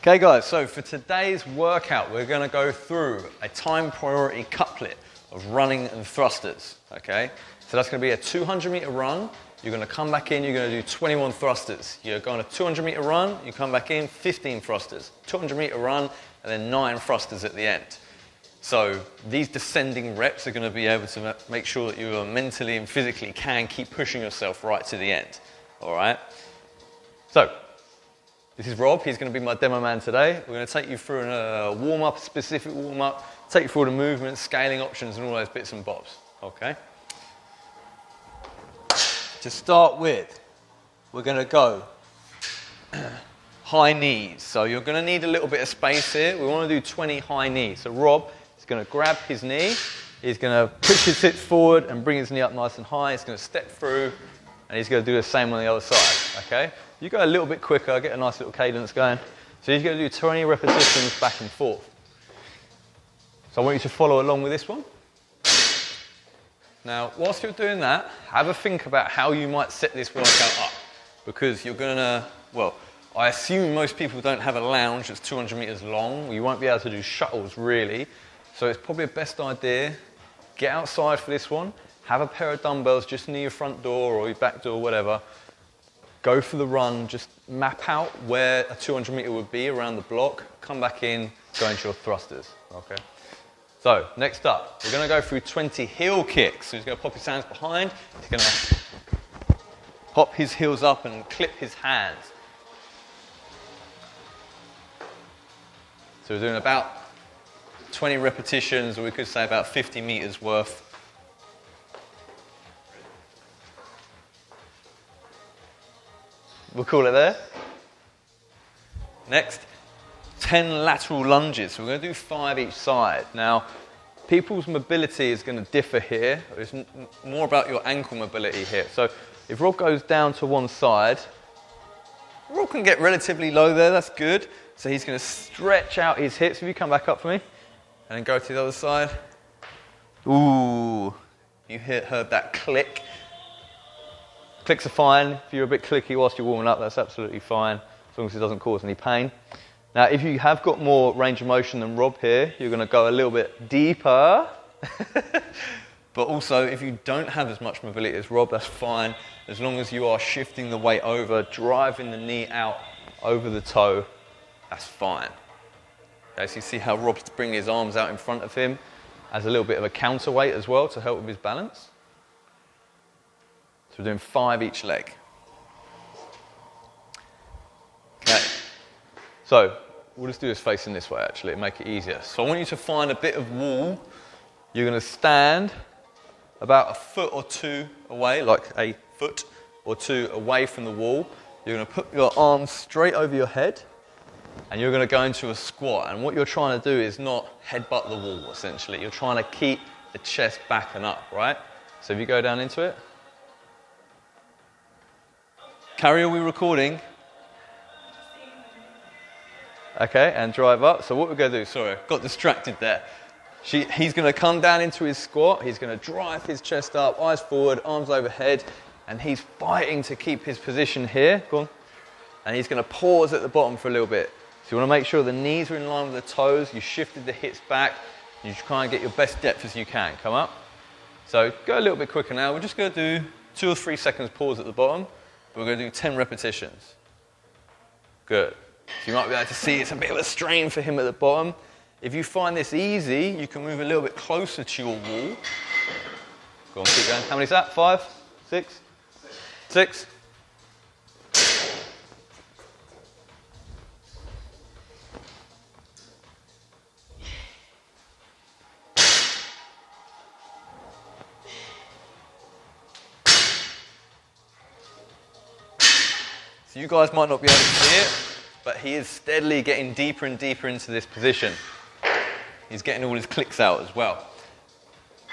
Okay guys, so for today's workout, we're going to go through a time priority couplet of running and thrusters, okay? So that's going to be a 200 meter run. You're going to come back in, you're going to do 21 thrusters. You're going a 200 meter run, you come back in, 15 thrusters. 200 meter run, and then 9 thrusters at the end. So these descending reps are going to be able to make sure that you are mentally and physically can keep pushing yourself right to the end, all right? So, this is Rob, he's going to be my demo man today. We're going to take you through a warm-up, specific warm-up, take you through all the movements, scaling options and all those bits and bobs, okay? To start with, we're going to go high knees. So you're going to need a little bit of space here. We want to do 20 high knees. So Rob is going to grab his knee, he's going to push his hips forward and bring his knee up nice and high. He's going to step through and he's going to do the same on the other side, okay? You go a little bit quicker, get a nice little cadence going. So he's going to do 20 repetitions back and forth. So I want you to follow along with this one. Now, whilst you're doing that, have a think about how you might set this workout up. Because you're going to, well, I assume most people don't have a lounge that's 200 meters long. You won't be able to do shuttles, really. So it's probably a best idea, get outside for this one, have a pair of dumbbells just near your front door or your back door, whatever. Go for the run, just map out where a 200 meter would be around the block, come back in, go into your thrusters, okay? So, next up, we're gonna go through 20 heel kicks. So he's gonna pop his hands behind, he's gonna pop his heels up and clip his hands. So we're doing about 20 repetitions, or we could say about 50 meters worth. We'll call it there. Next, 10 lateral lunges. So we're going to do 5 each side. Now, people's mobility is going to differ here. It's more about your ankle mobility here. So if Rob goes down to one side, Rob can get relatively low there, that's good. So he's going to stretch out his hips. If you come back up for me, and then go to the other side. Ooh, you heard that click. Clicks are fine. If you're a bit clicky whilst you're warming up, that's absolutely fine, as long as it doesn't cause any pain. Now, if you have got more range of motion than Rob here, you're going to go a little bit deeper. But also, if you don't have as much mobility as Rob, that's fine. As long as you are shifting the weight over, driving the knee out over the toe, that's fine. Okay, so you see how Rob's bringing his arms out in front of him as a little bit of a counterweight as well to help with his balance. So we're doing 5 each leg. Okay, so we'll just do this facing this way actually, and make it easier. So I want you to find a bit of wall. You're going to stand about a foot or two away, like a foot or two away from the wall. You're going to put your arms straight over your head, and you're going to go into a squat. And what you're trying to do is not headbutt the wall, essentially. You're trying to keep the chest back and up, right? So if you go down into it. Carrie, are we recording? Okay, and drive up. So what we're going to do, sorry, got distracted there. He's going to come down into his squat. He's going to drive his chest up, eyes forward, arms overhead, and he's fighting to keep his position here. Go on. And he's going to pause at the bottom for a little bit. So you want to make sure the knees are in line with the toes. You shifted the hips back. You try and get your best depth as you can. Come up. So go a little bit quicker now. We're just going to do 2 or 3 seconds pause at the bottom. We're going to do 10 repetitions. Good. So you might be able to see it's a bit of a strain for him at the bottom. If you find this easy, you can move a little bit closer to your wall. Go on, keep going. How many is that? 5? 6? 6? So you guys might not be able to see it, but he is steadily getting deeper and deeper into this position. He's getting all his clicks out as well.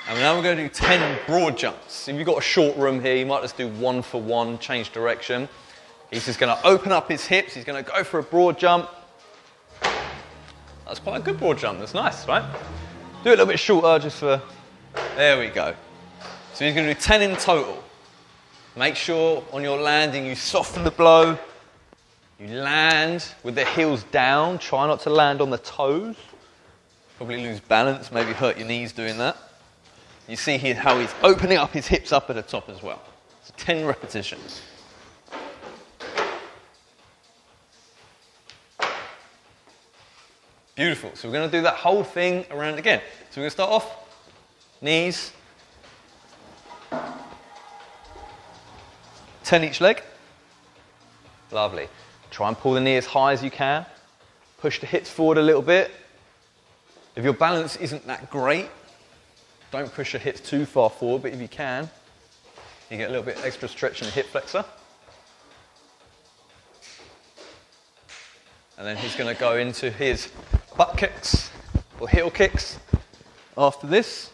And now we're going to do 10 broad jumps. If you've got a short room here, you might just do 1 for 1, change direction. He's just going to open up his hips. He's going to go for a broad jump. That's quite a good broad jump. That's nice, right? Do it a little bit shorter just for... There we go. So he's going to do 10 in total. Make sure on your landing you soften the blow. You land with the heels down. Try not to land on the toes. Probably lose balance, maybe hurt your knees doing that. You see here how he's opening up his hips up at the top as well. So 10 repetitions. Beautiful. So we're going to do that whole thing around again. So we're going to start off, knees, 10 each leg. Lovely. Try and pull the knee as high as you can. Push the hips forward a little bit. If your balance isn't that great, don't push your hips too far forward, but if you can, you get a little bit extra stretch in the hip flexor. And then he's going to go into his butt kicks or heel kicks after this.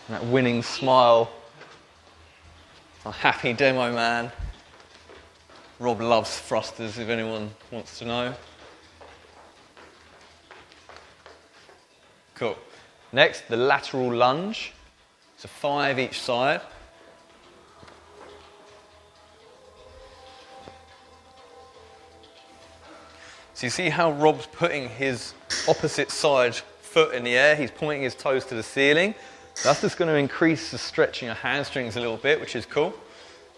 And that winning smile, a happy demo man. Rob loves thrusters, if anyone wants to know. Cool. Next, the lateral lunge. So 5 each side. So you see how Rob's putting his opposite side foot in the air. He's pointing his toes to the ceiling. That's just going to increase the stretch in your hamstrings a little bit, which is cool.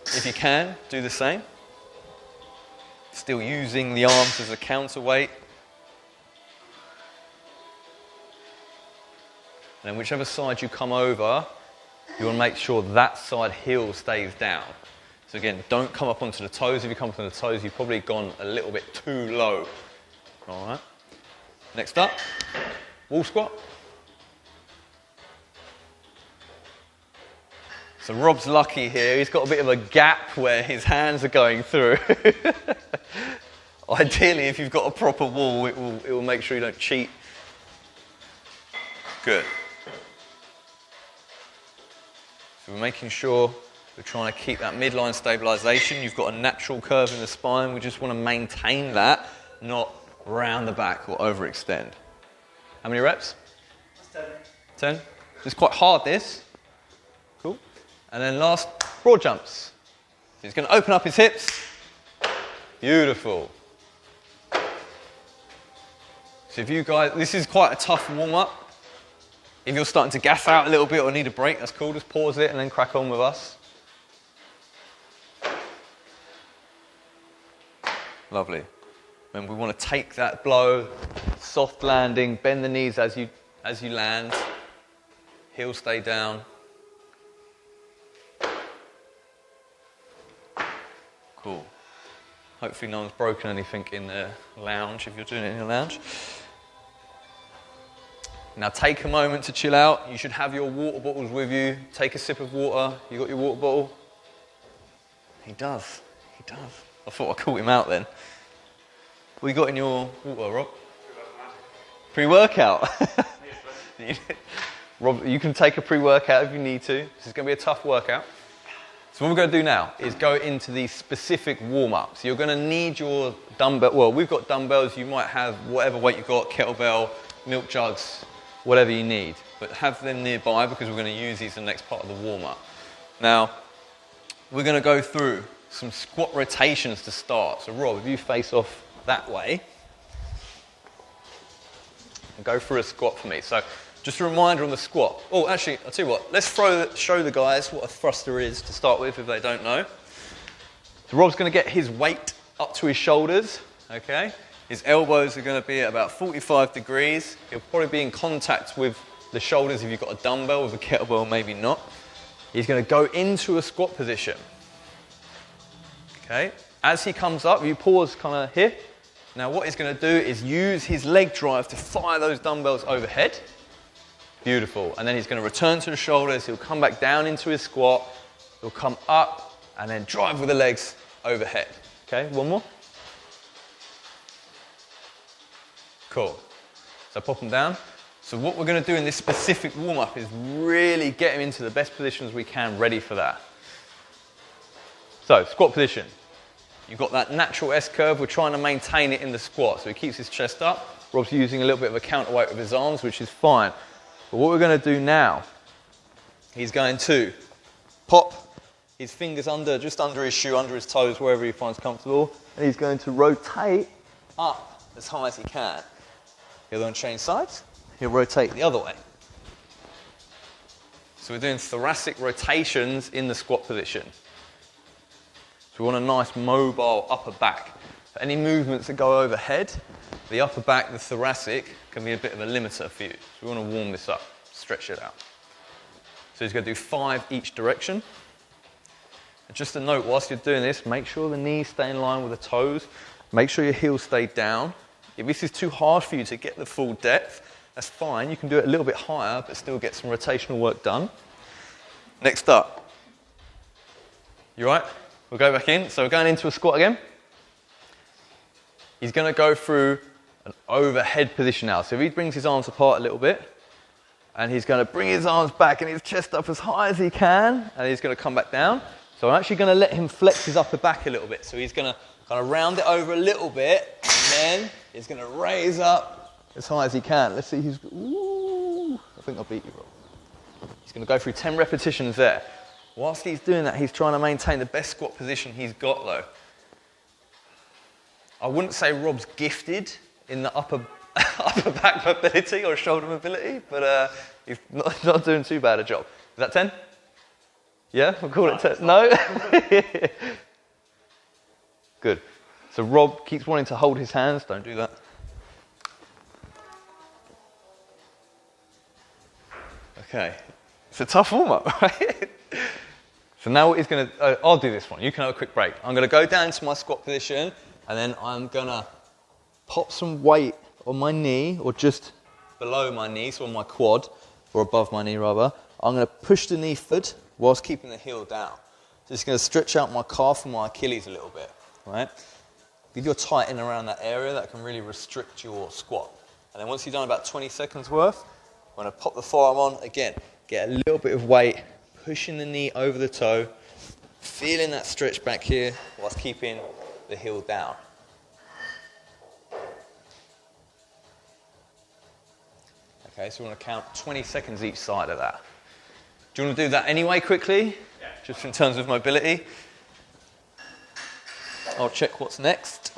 If you can, do the same. Still using the arms as a counterweight. And then whichever side you come over, you want to make sure that side heel stays down. So again, don't come up onto the toes. If you come up onto the toes, you've probably gone a little bit too low. All right. Next up, wall squat. So Rob's lucky here. He's got a bit of a gap where his hands are going through. Ideally, if you've got a proper wall, it will make sure you don't cheat. Good. So we're making sure we're trying to keep that midline stabilization. You've got a natural curve in the spine. We just want to maintain that, not round the back or overextend. How many reps? 10. 10? It's quite hard, this. Cool. And then last, broad jumps. So he's going to open up his hips. Beautiful. So if you guys, this is quite a tough warm-up. If you're starting to gas out a little bit or need a break, that's cool. Just pause it and then crack on with us. Lovely. Remember, we want to take that blow, soft landing, bend the knees as you land. Heels stay down. Cool. Hopefully no one's broken anything in the lounge if you're doing it in the lounge. Now take a moment to chill out. You should have your water bottles with you. Take a sip of water. You got your water bottle? He does. He does. I thought I caught him out then. What you got in your water, Rob? Pre-workout. Rob, you can take a pre-workout if you need to. This is going to be a tough workout. So what we're going to do now is go into the specific warm-ups. You're going to need your dumbbell. Well, we've got dumbbells. You might have whatever weight you've got, kettlebell, milk jugs, whatever you need. But have them nearby because we're going to use these in the next part of the warm-up. Now, we're going to go through some squat rotations to start. So Rob, if you face off that way, and go through a squat for me. So just a reminder on the squat. Oh, actually, I'll tell you what, let's show the guys what a thruster is to start with if they don't know. So Rob's going to get his weight up to his shoulders, okay? His elbows are going to be at about 45 degrees. He'll probably be in contact with the shoulders if you've got a dumbbell. With a kettlebell, maybe not. He's going to go into a squat position. Okay? As he comes up, you pause kind of here. Now what he's going to do is use his leg drive to fire those dumbbells overhead. Beautiful. And then he's going to return to the shoulders. He'll come back down into his squat. He'll come up and then drive with the legs overhead. Okay, one more. Cool. So pop them down. So what we're going to do in this specific warm-up is really get him into the best positions we can, ready for that. So, squat position. You've got that natural S-curve. We're trying to maintain it in the squat. So he keeps his chest up. Rob's using a little bit of a counterweight with his arms, which is fine. But what we're going to do now, he's going to pop his fingers just under his shoe, under his toes, wherever he finds comfortable, and he's going to rotate up as high as he can. He'll then change sides, he'll rotate the other way. So we're doing thoracic rotations in the squat position. So we want a nice mobile upper back. For any movements that go overhead, the upper back, the thoracic, can be a bit of a limiter for you. So we want to warm this up, stretch it out. So he's going to do 5 each direction. And just a note, whilst you're doing this, make sure the knees stay in line with the toes. Make sure your heels stay down. If this is too hard for you to get the full depth, that's fine. You can do it a little bit higher, but still get some rotational work done. Next up. You all right? We'll go back in. So we're going into a squat again. He's going to go through an overhead position now. So if he brings his arms apart a little bit, and he's going to bring his arms back and his chest up as high as he can, and he's going to come back down. So I'm actually going to let him flex his upper back a little bit. So he's going to kind of round it over a little bit, and then he's going to raise up as high as he can. Let's see who's... Ooh, I think I'll beat you, Rob. He's going to go through 10 repetitions there. Whilst he's doing that, he's trying to maintain the best squat position he's got, though. I wouldn't say Rob's gifted in the upper back mobility or shoulder mobility, but he's not doing too bad a job. Is that 10? Yeah, we'll call it 10. No? Good. So Rob keeps wanting to hold his hands. Don't do that. Okay. It's a tough warm-up, right? So now what he's going to... I'll do this one. You can have a quick break. I'm going to go down to my squat position, and then I'm going to pop some weight on my knee, or just below my knee, so on my quad, or above my knee rather. I'm going to push the knee forward whilst keeping the heel down. So it's going to stretch out my calf and my Achilles a little bit, right? If you're tight in around that area, that can really restrict your squat. And then once you've done about 20 seconds worth, I'm going to pop the forearm on, again, get a little bit of weight, pushing the knee over the toe, feeling that stretch back here, whilst keeping the heel down. Okay, so we want to count 20 seconds each side of that. Do you want to do that anyway quickly? Yeah. Just in terms of mobility. I'll check what's next.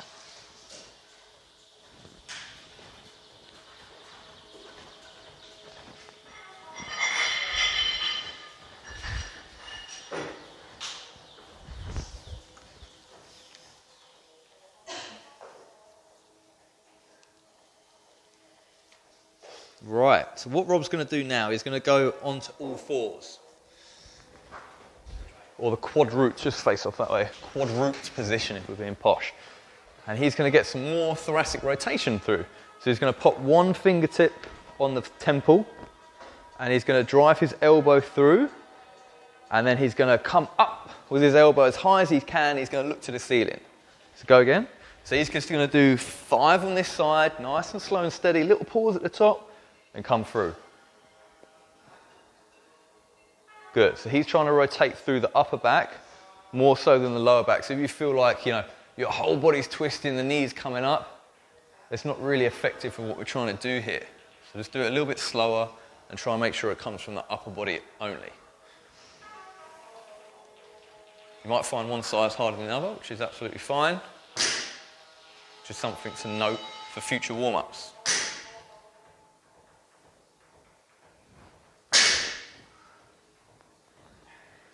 Right, so what Rob's going to do now is going to go onto all fours. Or the quad root, just face off that way. Quad root position if we're being posh. And he's going to get some more thoracic rotation through. So he's going to pop one fingertip on the temple, and he's going to drive his elbow through, and then he's going to come up with his elbow as high as he can. He's going to look to the ceiling. So go again. So he's just going to do 5 on this side, nice and slow and steady, little pause at the top, and come through. Good. So he's trying to rotate through the upper back more so than the lower back. So if you feel like, you know, your whole body's twisting, the knees coming up, it's not really effective for what we're trying to do here. So just do it a little bit slower and try and make sure it comes from the upper body only. You might find one side's harder than the other, which is absolutely fine. Just something to note for future warm-ups.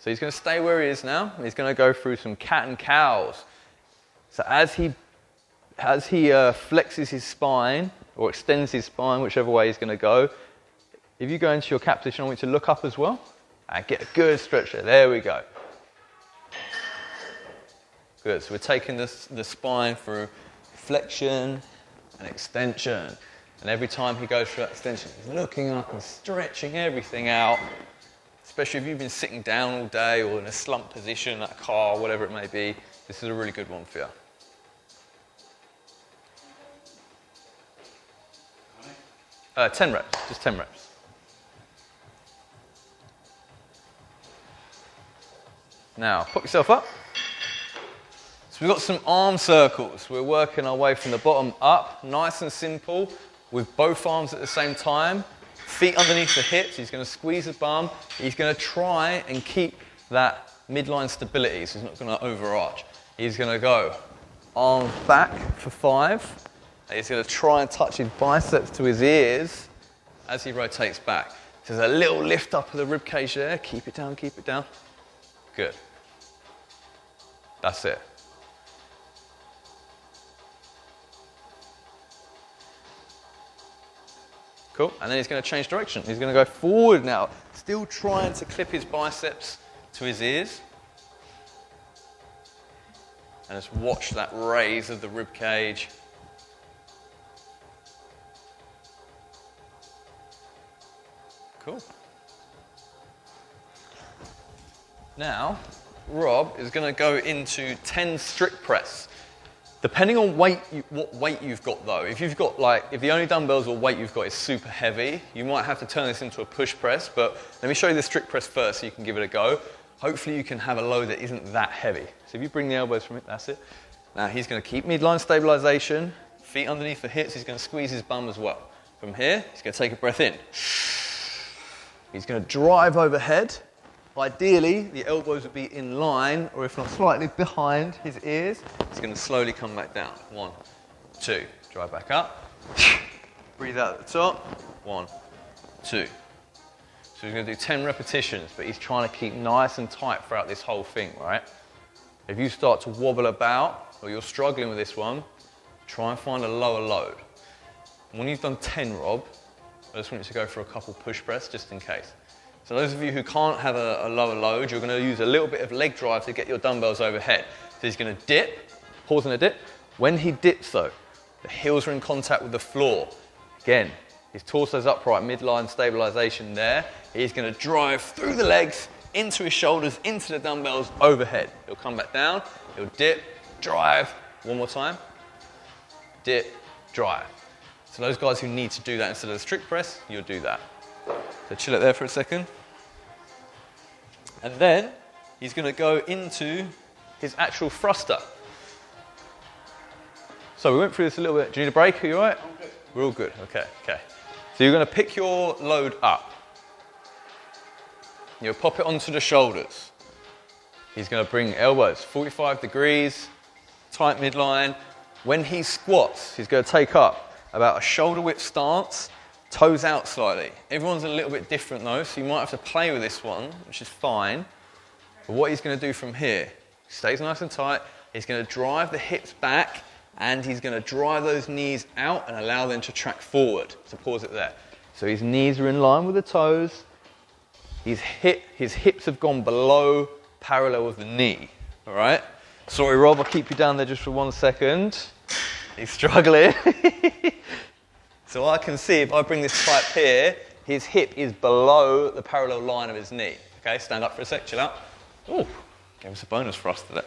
So he's going to stay where he is now. He's going to go through some cat and cows. So as he flexes his spine, or extends his spine, whichever way he's going to go, if you go into your cat position, I want you to look up as well, and get a good stretch there. There we go. Good, so we're taking the spine through flexion and extension. And every time he goes through that extension, he's looking up and stretching everything out. Especially if you've been sitting down all day or in a slump position at a car, whatever it may be, this is a really good one for you. 10 reps, just 10 reps. Now, put yourself up. So we've got some arm circles. We're working our way from the bottom up, nice and simple, with both arms at the same time. Feet underneath the hips, he's going to squeeze the bum. He's going to try and keep that midline stability, so he's not going to overarch. He's going to go arms back for 5. And he's going to try and touch his biceps to his ears as he rotates back. So there's a little lift up of the rib cage there. Keep it down, keep it down. Good. That's it. Cool. And then he's going to change direction. He's going to go forward now, still trying to clip his biceps to his ears. And just watch that raise of the rib cage. Cool. Now, Rob is going to go into 10 strict press. Depending on what weight you've got though, if the only dumbbells or weight you've got is super heavy, you might have to turn this into a push press, but let me show you the strict press first so you can give it a go. Hopefully you can have a load that isn't that heavy. So if you bring the elbows from it, that's it. Now he's going to keep midline stabilization, feet underneath the hips, he's going to squeeze his bum as well. From here, he's going to take a breath in. He's going to drive overhead. Ideally, the elbows would be in line, or if not slightly behind his ears. He's going to slowly come back down. 1, 2, drive back up. Breathe out at the top. 1, 2. So he's going to do 10 repetitions, but he's trying to keep nice and tight throughout this whole thing, right? If you start to wobble about, or you're struggling with this one, try and find a lower load. And when you've done 10, Rob, I just want you to go for a couple push press, just in case. So those of you who can't have a lower load, you're going to use a little bit of leg drive to get your dumbbells overhead. So he's going to dip, pause on a dip. When he dips though, the heels are in contact with the floor. Again, his torso's upright, midline stabilization there. He's going to drive through the legs, into his shoulders, into the dumbbells, overhead. He'll come back down, he'll dip, drive. One more time. Dip, drive. So those guys who need to do that instead of the strict press, you'll do that. So chill it there for a second. And then he's going to go into his actual thruster. So we went through this a little bit. Do you need a break? Are you all right? I'm good. We're all good. Okay, okay. So you're going to pick your load up. You'll pop it onto the shoulders. He's going to bring elbows 45 degrees, tight midline. When he squats, he's going to take up about a shoulder width stance, toes out slightly. Everyone's a little bit different though, so you might have to play with this one, which is fine. But what he's going to do from here, he stays nice and tight, he's going to drive the hips back, and he's going to drive those knees out and allow them to track forward. So pause it there. So his knees are in line with the toes, his hips have gone below parallel with the knee, all right? Sorry Rob, I'll keep you down there just for 1 second. He's struggling. So I can see if I bring this type here, his hip is below the parallel line of his knee. Okay, stand up for a sec, chill out. Ooh, gave us a bonus thruster there.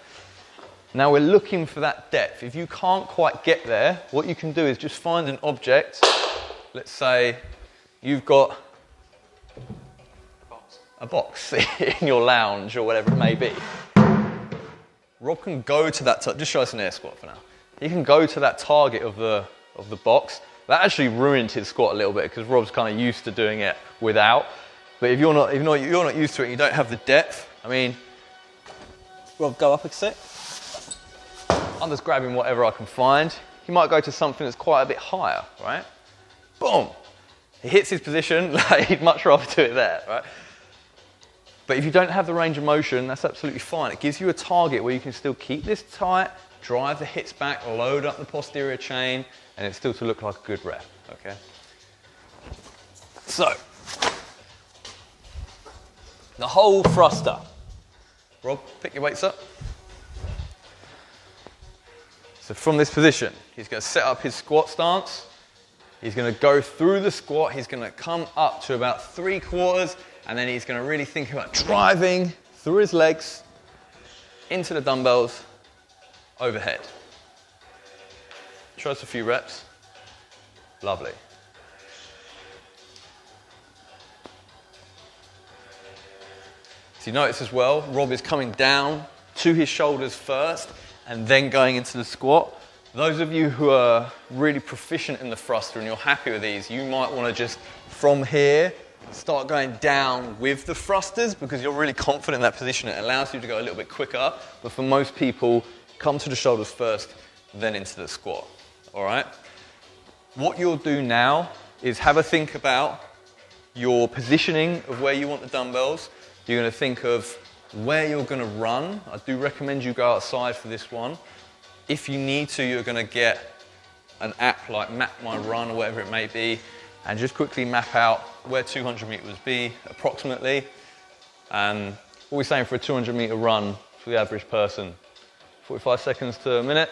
Now we're looking for that depth. If you can't quite get there, what you can do is just find an object. Let's say you've got a box in your lounge or whatever it may be. Rob can go to that, just show us an air squat for now. He can go to that target of the box. That actually ruined his squat a little bit because Rob's kind of used to doing it without. But if you're not used to it and you don't have the depth, I mean, Rob, go up a sec. I'm just grabbing whatever I can find. He might go to something that's quite a bit higher, right? Boom! He hits his position, like he'd much rather do it there, right? But if you don't have the range of motion, that's absolutely fine. It gives you a target where you can still keep this tight, drive the hips back, load up the posterior chain, and it's still to look like a good rep, okay? So, the whole thruster. Rob, pick your weights up. So from this position, he's going to set up his squat stance. He's going to go through the squat. He's going to come up to about 3/4, and then he's going to really think about driving through his legs into the dumbbells overhead. Try us a few reps. Lovely. So you notice as well, Rob is coming down to his shoulders first and then going into the squat. Those of you who are really proficient in the thruster and you're happy with these, you might want to just, from here, start going down with the thrusters because you're really confident in that position. It allows you to go a little bit quicker, but for most people, come to the shoulders first, then into the squat, all right? What you'll do now is have a think about your positioning of where you want the dumbbells. You're going to think of where you're going to run. I do recommend you go outside for this one. If you need to, you're going to get an app like Map My Run or whatever it may be, and just quickly map out where 200 meters would be approximately. And what we're saying for a 200 meter run for the average person, 45 seconds to a minute,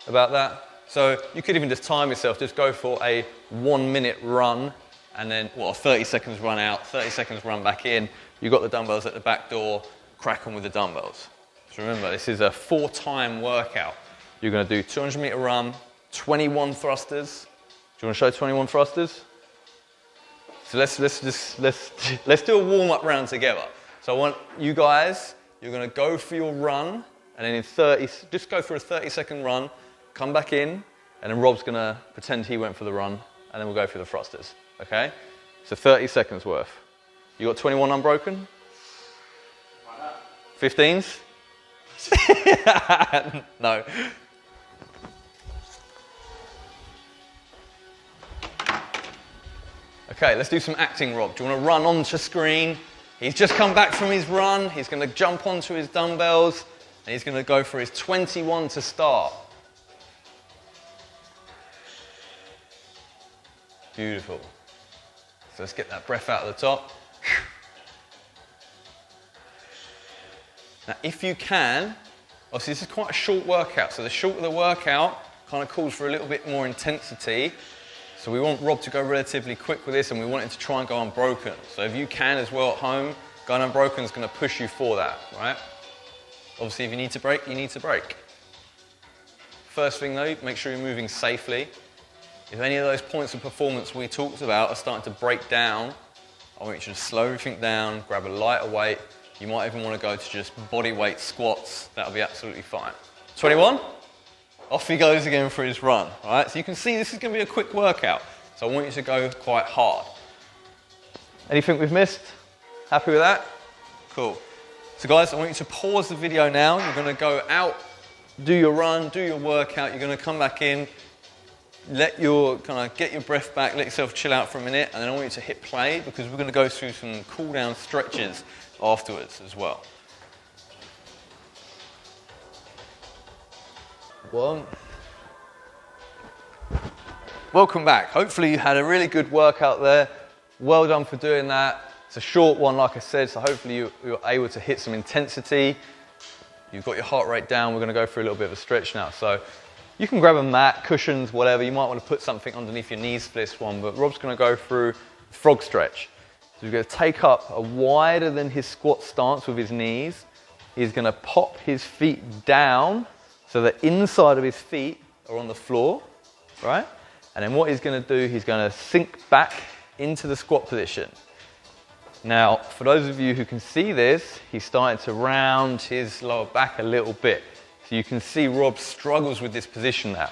about that. So you could even just time yourself, just go for a 1 minute run and then, 30 seconds run out, 30 seconds run back in. You've got the dumbbells at the back door, crack on with the dumbbells. So remember, this is a 4-time workout. You're going to do 200 meter run, 21 thrusters. Do you want to show 21 thrusters? So let's do a warm-up round together. So I want you guys, you're going to go for your run, and then in 30, just go for a 30-second run, come back in, and then Rob's going to pretend he went for the run, and then we'll go for the thrusters, okay? So 30 seconds worth. You got 21 unbroken? 15s? No. Okay, let's do some acting, Rob. Do you want to run onto screen? He's just come back from his run. He's going to jump onto his dumbbells, and he's going to go for his 21 to start. Beautiful. So let's get that breath out of the top. Now, if you can, obviously this is quite a short workout, so the shorter the workout kind of calls for a little bit more intensity. So we want Rob to go relatively quick with this, and we want him to try and go unbroken. So if you can as well at home, going unbroken is going to push you for that, right? Obviously, if you need to break, you need to break. First thing though, make sure you're moving safely. If any of those points of performance we talked about are starting to break down, I want you to slow everything down, grab a lighter weight. You might even want to go to just body weight squats. That'll be absolutely fine. 21? Off he goes again for his run, all right? So you can see this is going to be a quick workout. So I want you to go quite hard. Anything we've missed? Happy with that? Cool. So guys, I want you to pause the video now. You're going to go out, do your run, do your workout. You're going to come back in, get your breath back, let yourself chill out for a minute, and then I want you to hit play because we're going to go through some cool down stretches afterwards as well. One. Welcome back. Hopefully you had a really good workout there. Well done for doing that. It's a short one, like I said, so hopefully you're able to hit some intensity. You've got your heart rate down. We're going to go for a little bit of a stretch now. So you can grab a mat, cushions, whatever. You might want to put something underneath your knees for this one, but Rob's going to go through frog stretch. So he's going to take up a wider than his squat stance with his knees. He's going to pop his feet down so the inside of his feet are on the floor, right? And then what he's going to do, he's going to sink back into the squat position. Now, for those of you who can see this, he's starting to round his lower back a little bit. So you can see Rob struggles with this position now.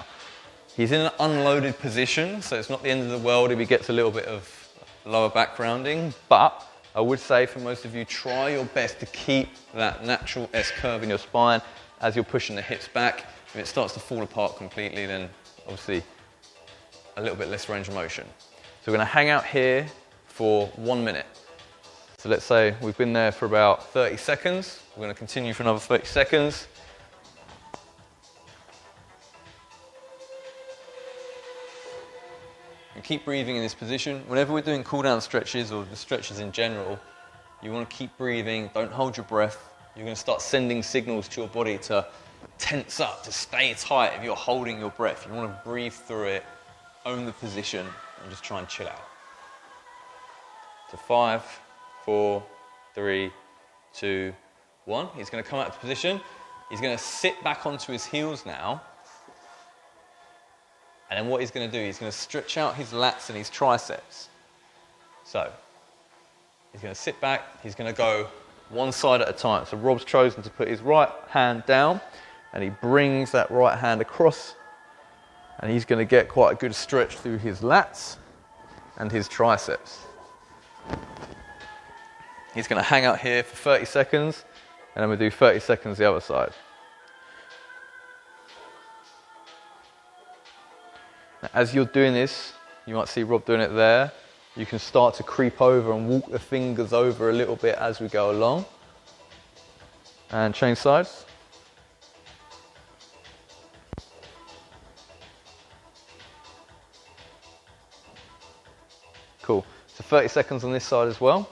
He's in an unloaded position, so it's not the end of the world if he gets a little bit of lower back rounding, but I would say for most of you, try your best to keep that natural S-curve in your spine as you're pushing the hips back. If it starts to fall apart completely, then obviously a little bit less range of motion. So we're going to hang out here for 1 minute. So let's say we've been there for about 30 seconds. We're going to continue for another 30 seconds. And keep breathing in this position. Whenever we're doing cool down stretches or the stretches in general, you want to keep breathing, don't hold your breath. You're going to start sending signals to your body to tense up, to stay tight if you're holding your breath. You want to breathe through it, own the position, and just try and chill out. So 5, 4, 3, 2, 1. He's going to come out of position. He's going to sit back onto his heels now. And then what he's going to do, he's going to stretch out his lats and his triceps. So he's going to sit back. He's going to go one side at a time. So Rob's chosen to put his right hand down and he brings that right hand across and he's going to get quite a good stretch through his lats and his triceps. He's going to hang out here for 30 seconds, and then we'll do 30 seconds the other side. Now, as you're doing this, you might see Rob doing it there. You can start to creep over and walk the fingers over a little bit as we go along. And change sides. Cool. So 30 seconds on this side as well.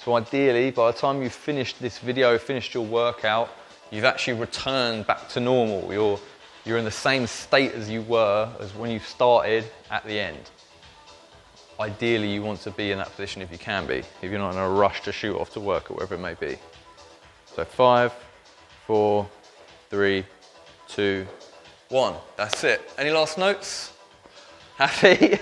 So ideally, by the time you've finished this video, finished your workout, you've actually returned back to normal. You're in the same state as you were as when you started at the end. Ideally, you want to be in that position if you can be, if you're not in a rush to shoot off to work or whatever it may be. So 5, 4, 3, 2, 1. That's it. Any last notes? Happy?